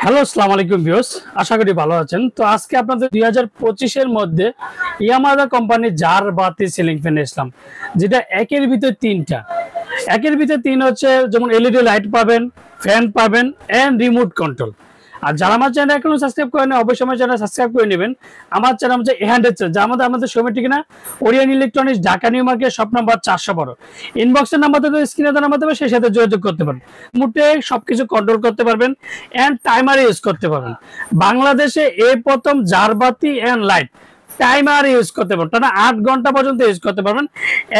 Hello, আসসালামু আলাইকুম viewers, আশা করি ভালো আছেন। তো আজকে আপনাদের 2025 এর মধ্যে ইয়ামাহা কোম্পানির জার বাতি সিলিং ফ্যান ইসলাম, যেটা একের ভিতর তিনটা। একের ভিতর তিন হচ্ছে, যেমন এলইডি লাইট পাবেন, ফ্যান পাবেন এন্ড রিমোট কন্ট্রোল। আর যারা আমার চ্যানেল এখনো সাবস্ক্রাইব করেন অবশ্যই আমার চ্যানেল সাবস্ক্রাইব করে নেবেন। আমার চ্যানেল হচ্ছে এ100 চ্যানেল, যা আমাদের শোরুমের ঠিকানা Orient electronics, Dhaka new market, shop number 412। ইনবক্সের নাম্বার তো স্ক্রিনে দেওয়ার মাধ্যমে সেই সাথে যোগাযোগ করতে পারেন। মুহূর্তে সবকিছু কন্ট্রোল করতে পারবেন এন্ড টাইমার ইউজ করতে পারবেন। বাংলাদেশে এই প্রথম জারবাতি এন্ড লাইট টাইমার ইউজ করতে পারবেন, টানা 8 ঘন্টা পর্যন্ত ইউজ করতে পারবেন।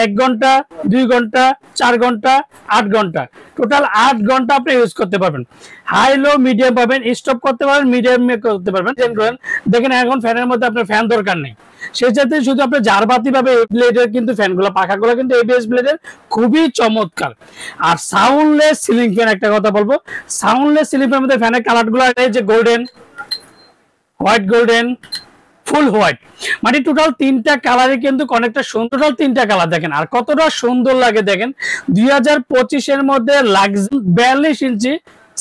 1 ঘন্টা, 2 ঘন্টা, 4 ঘন্টা, 8 ঘন্টা, টোটাল 8 ঘন্টা আপনি ইউজ করতে পারবেন। হাই লো মিডিয়াম পাবেন, স্টপ করতে পারবেন, মিডিয়াম করতে পারবেন। দেখেন এখন ফ্যানের মধ্যে আপনার ফ্যান দরকার নেই, সেই ক্ষেত্রে শুধু আপনি জারবাতি পাবে ব্লেডের কিন্তু ফ্যানগুলো, পাখাগুলো কিন্তু এবিএস ব্লেডের, খুবই চমৎকার। আর সাউন্ডলেস সিলিং ফ্যান, একটা কথা বলবো, সাউন্ডলেস সিলিং ফ্যানের মধ্যে ফ্যানের কালারগুলো যে গোল্ডেন, হোয়াইট গোল্ডেন, ফুল হোয়াইট, মানে টোটাল 3টা কালারে কিন্তু অনেকটা সুন্দর। টোটাল 3টা কালার দেখেন আর কতটা সুন্দর লাগে দেখেন। 2025 এর মধ্যে লাক্সারি 42 ইঞ্চি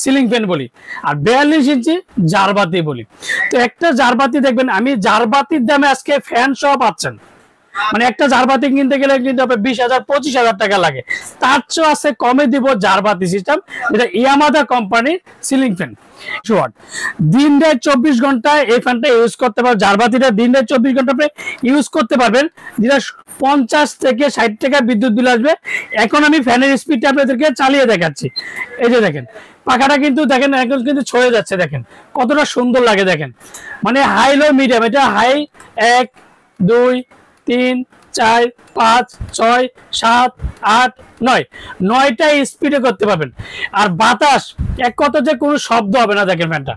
সিলিং ফ্যান বলি আর 42 ইঞ্চি জারবাতি বলি। তো একটা জারবাতি দেখবেন, আমি জারবাতির দামে আজকে ফ্যান সহ পাচ্ছেন। মানে একটা জারবাতি কিনতে গেলে কিন্তু আপনার 20,000 25,000 টাকা লাগে, তার চেয়ে আছে কমে দিব জারবাতি সিস্টেম, যেটা ইয়ামাহা কোম্পানির সিলিং ফ্যান। দিন রাত 24 ঘন্টা এই ফ্যানটা ইউজ করতে পারবেন। জারবাতিটা দিন রাত 24 ঘন্টা আপনি ইউজ করতে পারবেন, যেটা 50 থেকে 60 টাকা বিদ্যুৎ বিল আসবে। এখন আমি ফ্যানের স্পিডটা আপনাদেরকে চালিয়ে দেখাচ্ছি। এই যে দেখেন পাখাটা কিন্তু দেখেন এখন কিন্তু ছড়ে যাচ্ছে, দেখেন কতটা সুন্দর লাগে দেখেন। মানে হাই লো মিডিয়াম, এটা হাই 1 2 3 4 5 6 7 8 9, 9টা স্পিডে করতে পারবেন। আর বাতাস এক কথা যে কোনো শব্দ হবে না দেখেন ফ্যানটা।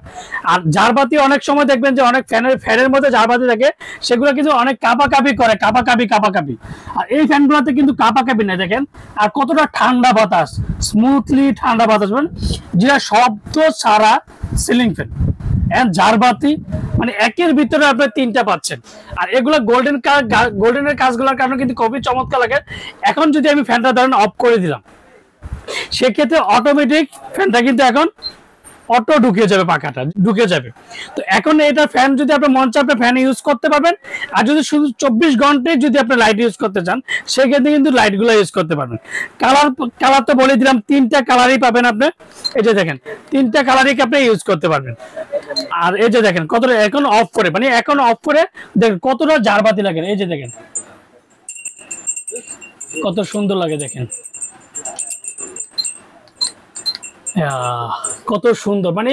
আর জারবাতি অনেক সময় দেখবেন যে অনেক ফ্যানের মধ্যে জারবাতি থাকে, সেগুলো কিন্তু অনেক কাঁপাকাঁপি করে, কাঁপাকাঁপি। আর এই ফ্যানগুলোতে কিন্তু কাঁপাকাঁপি নেই দেখেন। আর কতটা ঠান্ডা বাতাস, স্মুথলি ঠান্ডা বাতাস, যেটা শব্দ ছাড়া সিলিং ফ্যান এন্ড জারবাতি, মানে একের ভিতরে আপনি 3টা পাচ্ছেন। আর এগুলো গোল্ডেনের কাজগুলোর কারণে কিন্তু খুবই চমৎকার লাগে। এখন যদি আমি ফ্যানটা ধরেন অফ করে দিলাম, সেক্ষেত্রে অটোমেটিক ফ্যানটা কিন্তু এখন অটো ঢুকে যাবে, পাখাটা ঢুকে যাবে। তো এখন এটা ফ্যান যদি আপনি মন চাপে ফ্যান ইউজ করতে পারবেন। আর যদি শুধু 24 ঘন্টায় যদি আপনি লাইট ইউজ করতে চান, সেক্ষেত্রে কিন্তু লাইটগুলো ইউজ করতে পারবেন। কালার তো বলে দিলাম, 3টা কালারই পাবেন আপনি। এই যে দেখেন 3টা কালারই আপনি ইউজ করতে পারবেন। আর এই যে দেখেন কতটা এখন অফ করে, মানে এখন অফ করে দেখেন কতটা জারবাতি লাগে। এই যে দেখেন কত সুন্দর লাগে দেখেন, কত সুন্দর। মানে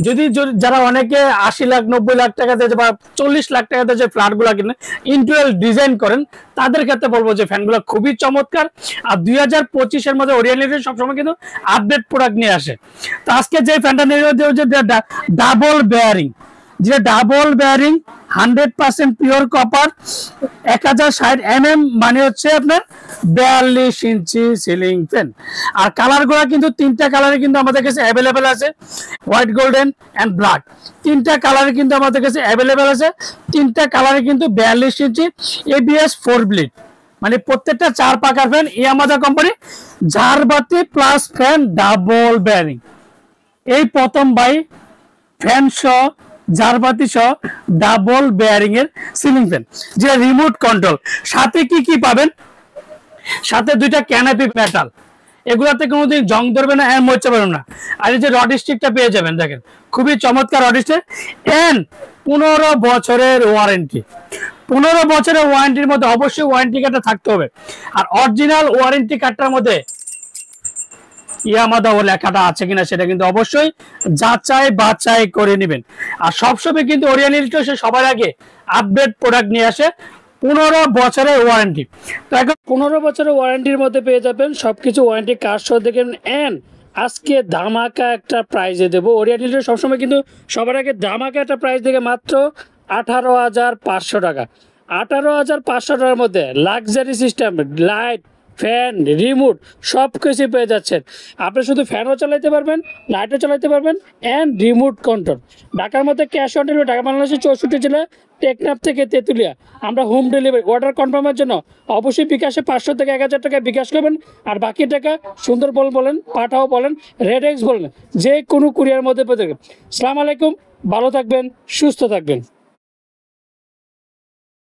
যদি যারা অনেকে 80 লাখ 90 লাখ টাকা দিয়ে বা 40 লাখ টাকা দিয়ে যে ফ্ল্যাট গুলা কিনে ইন্টেরিয়র ডিজাইন করেন, তাদের ক্ষেত্রে বলবো যে ফ্যানগুলো খুবই চমৎকার। আর 2025 এর মধ্যে ওরিয়েন্ট ইলেকট্রনিক্স সবসময় কিন্তু আপডেট প্রোডাক্ট নিয়ে আসে। তো আজকে যে ফ্যানটা নিয়ে ডাবল বেয়ারিং, যেটা double bearing 100% pure copper, 1060 mm, মানে হচ্ছে আপনার 42 ইঞ্চি সিলিং ফ্যান। আর কালার গুলা কিন্তু 3টা কালারে কিন্তু আমাদের কাছে অ্যাভেলেবেল আছে, হোয়াইট গোল্ডেন এন্ড ব্ল্যাক। 3টা কালারে কিন্তু আমাদের কাছে অ্যাভেলেবেল আছে। 3টা কালারে কিন্তু 42 ইঞ্চি এবিএস 4 ব্লেড, মানে প্রত্যেকটা 4 পাকার ফ্যান ইয়ামাহা কোম্পানি, জারবাতি প্লাস ফ্যান ডাবল বেয়ারিং। এই প্রথম বাই ফ্যান সহ জারবাতি সহ ডাবল বেয়ারিং এর সিলিং ফ্যান, যে রিমোট কন্ট্রোল। সাথে কি পাবেন, সাথে 2টা ক্যানাপি মেটাল, এগুলাতে কোনোদিন জং ধরবে না, মরতে পারবেন না। আর এই যে রড স্টিকটা পেয়ে যাবেন, দেখেন খুবই চমৎকার রড স্টিক এন্ড 15 বছরের ওয়ারেন্টি। 15 বছরের ওয়ারেন্টির মধ্যে অবশ্যই ওয়ারেন্টি কার্ডটা থাকতে হবে। আর অরিজিনাল ওয়ারেন্টি কার্ডটার মধ্যে ইয়ামাহা লেখাটা আছে কিনা সেটা কিন্তু অবশ্যই যাচাই বাছাই করে নেবেন। আর সবসময় কিন্তু ওরিয়েন্ট ইলেকট্রনিক্স সবার আগে আপডেট প্রোডাক্ট নিয়ে আসে। 15 বছরের ওয়ারেন্টি। তো এখন 15 বছরের ওয়ারেন্টির মধ্যে পেয়ে যাবেন সবকিছু ওয়ারেন্টি কার্ড সহ দেখেন। এন্ড আজকে ধামাকা একটা প্রাইজে দেবো। ওরিয়েন্ট ইলেকট্রনিক্স সবসময় কিন্তু সবার আগে ধামাকা একটা প্রাইস দেখে মাত্র 18,500 টাকা। 18,500 টাকার মধ্যে luxury system light, fan, remote সব কিছু পেয়ে যাচ্ছেন। আপনি শুধু ফ্যানও চালাতে পারবেন, লাইটও চালাতে পারবেন অ্যান্ড রিমোট কন্ট্রোল। ঢাকার মধ্যে ক্যাশ অন ডেলিভারি, ঢাকা বাংলাদেশের 64 জেলা, টেকনাফ থেকে তেঁতুলিয়া। আমরা হোম ডেলিভারি। অর্ডার কনফার্মের জন্য অবশ্যই বিকাশে 500 থেকে 1000 টাকা বিকাশ করবেন, আর বাকি টাকা সুন্দরবন বলেন, পাঠাও বলেন, রেড এক্স বলেন, যে কোনো কুরিয়ার মধ্যে পেয়ে যাবেন। আসসালামু আলাইকুম, ভালো থাকবেন, সুস্থ থাকবেন।